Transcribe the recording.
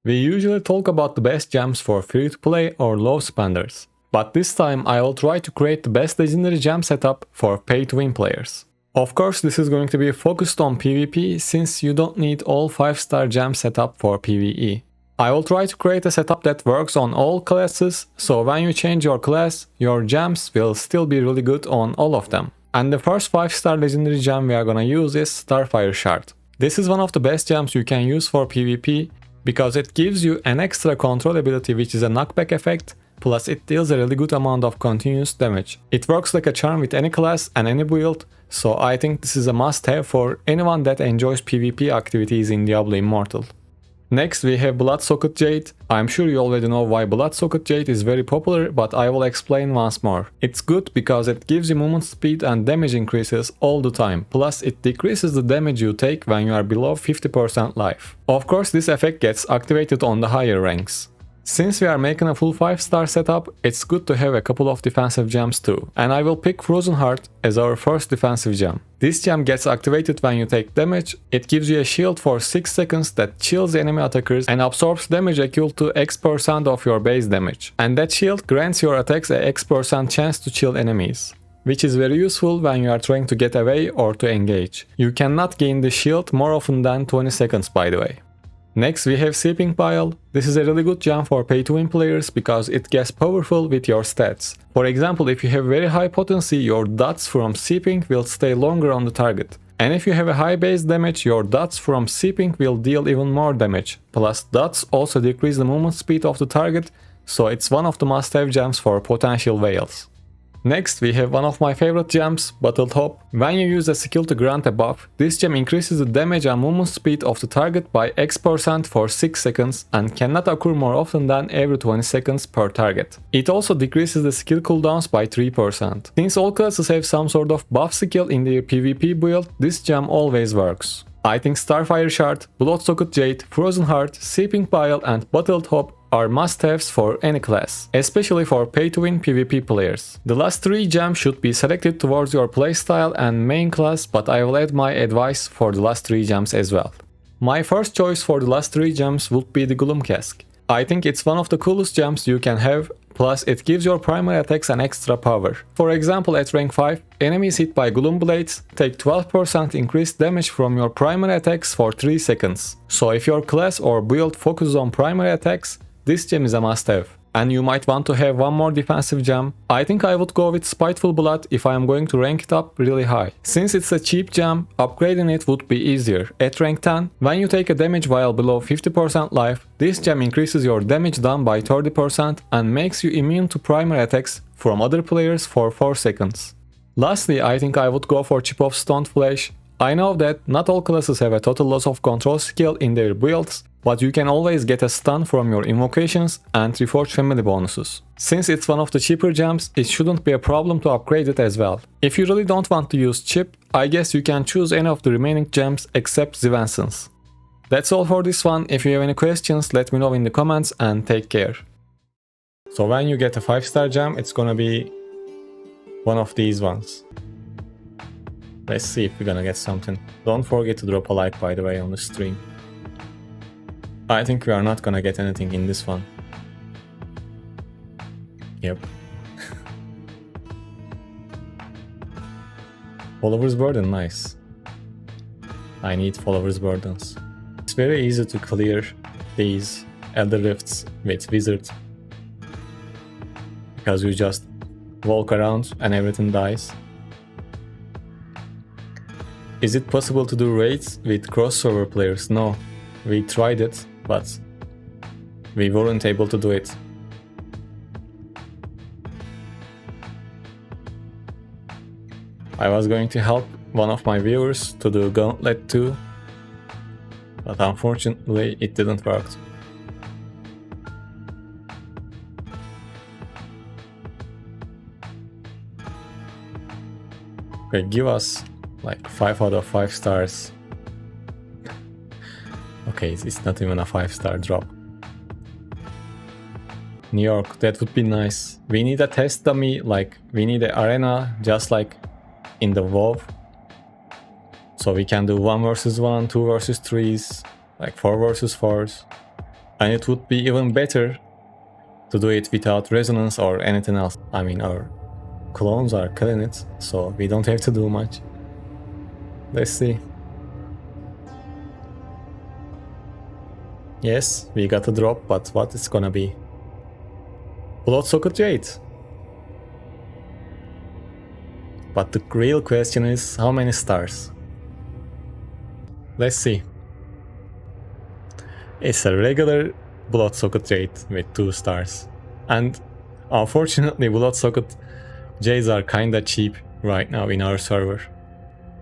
We usually talk about the best gems for free-to-play or low spenders, but this time I will try to create the best legendary gem setup for pay-to-win players. Of course, this is going to be focused on PvP since you don't need all 5-star gem setup for PvE. I will try to create a setup that works on all classes, so when you change your class, your gems will still be really good on all of them. And the first 5-star legendary gem we are gonna use is Starfire Shard. This is one of the best gems you can use for PvP because it gives you an extra control ability which is a knockback effect, plus it deals a really good amount of continuous damage. It works like a charm with any class and any build, so I think this is a must-have for anyone that enjoys PvP activities in Diablo Immortal. Next we have Bloodsocket Jade. I'm sure you already know why Bloodsocket Jade is very popular, but I will explain once more. It's good because it gives you movement speed and damage increases all the time, plus it decreases the damage you take when you are below 50% life. Of course, this effect gets activated on the higher ranks. Since we are making a full 5-star setup, it's good to have a couple of defensive gems too, and I will pick Frozen Heart as our first defensive gem. This gem gets activated when you take damage. It gives you a shield for 6 seconds that chills enemy attackers and absorbs damage equal to X% of your base damage. And that shield grants your attacks a X% chance to chill enemies, which is very useful when you are trying to get away or to engage. You cannot gain the shield more often than 20 seconds, by the way. Next we have Seeping Pile. This is a really good gem for pay-to-win players because it gets powerful with your stats. For example, if you have very high potency, your dots from Seeping will stay longer on the target. And if you have a high base damage, your dots from Seeping will deal even more damage. Plus dots also decrease the movement speed of the target, so it's one of the must-have gems for potential whales. Next, we have one of my favorite gems, Battle Top. When you use a skill to grant a buff, this gem increases the damage and movement speed of the target by X% for 6 seconds and cannot occur more often than every 20 seconds per target. It also decreases the skill cooldowns by 3%. Since all classes have some sort of buff skill in their PvP build, this gem always works. I think Starfire Shard, Bloodsocket Jade, Frozen Heart, Seeping Pile and Battle Top are must-haves for any class, especially for pay-to-win PvP players. The last 3 gems should be selected towards your playstyle and main class, but I will add my advice for the last 3 gems as well. My first choice for the last 3 gems would be the Gloom Cask. I think it's one of the coolest gems you can have, plus it gives your primary attacks an extra power. For example, at rank 5, enemies hit by Gloom Blades take 12% increased damage from your primary attacks for 3 seconds. So if your class or build focuses on primary attacks, this gem is a must-have. And you might want to have one more defensive gem. I think I would go with Spiteful Blood if I am going to rank it up really high. Since it's a cheap gem, upgrading it would be easier. At rank 10, when you take a damage while below 50% life, this gem increases your damage done by 30% and makes you immune to primary attacks from other players for 4 seconds. Lastly, I think I would go for Chip of Stoned Flesh. I know that not all classes have a total loss of control skill in their builds, but you can always get a stun from your invocations and Reforged Family bonuses. Since it's one of the cheaper gems, it shouldn't be a problem to upgrade it as well. If you really don't want to use Chip, I guess you can choose any of the remaining gems except Zivansons. That's all for this one. If you have any questions, let me know in the comments and take care. So when you get a 5-star gem, it's gonna be one of these ones. Let's see if we're gonna get something. Don't forget to drop a like, by the way, on the stream. I think we are not gonna get anything in this one. Yep. Follower's Burden, nice. I need Follower's Burdens. It's very easy to clear these Elder Rifts with Wizard, because you just walk around and everything dies. Is it possible to do raids with crossover players? No. We tried it, but we weren't able to do it. I was going to help one of my viewers to do Gauntlet 2, but unfortunately it didn't work. Okay, give us like 5 out of 5 stars. Okay, it's not even a 5-star drop. New York, that would be nice. We need a test dummy, like we need an arena just like in the WoW. So we can do 1 versus 1, 2 versus 3s, like 4 versus 4s. And it would be even better to do it without resonance or anything else. I mean, our clones are killing it, so we don't have to do much. Let's see. Yes, we got a drop, but what it's gonna be? Bloodsocket Jade. But the real question is, how many stars? Let's see. It's a regular Bloodsocket Jade with 2 stars. And unfortunately, Bloodsocket Jades are kinda cheap right now in our server.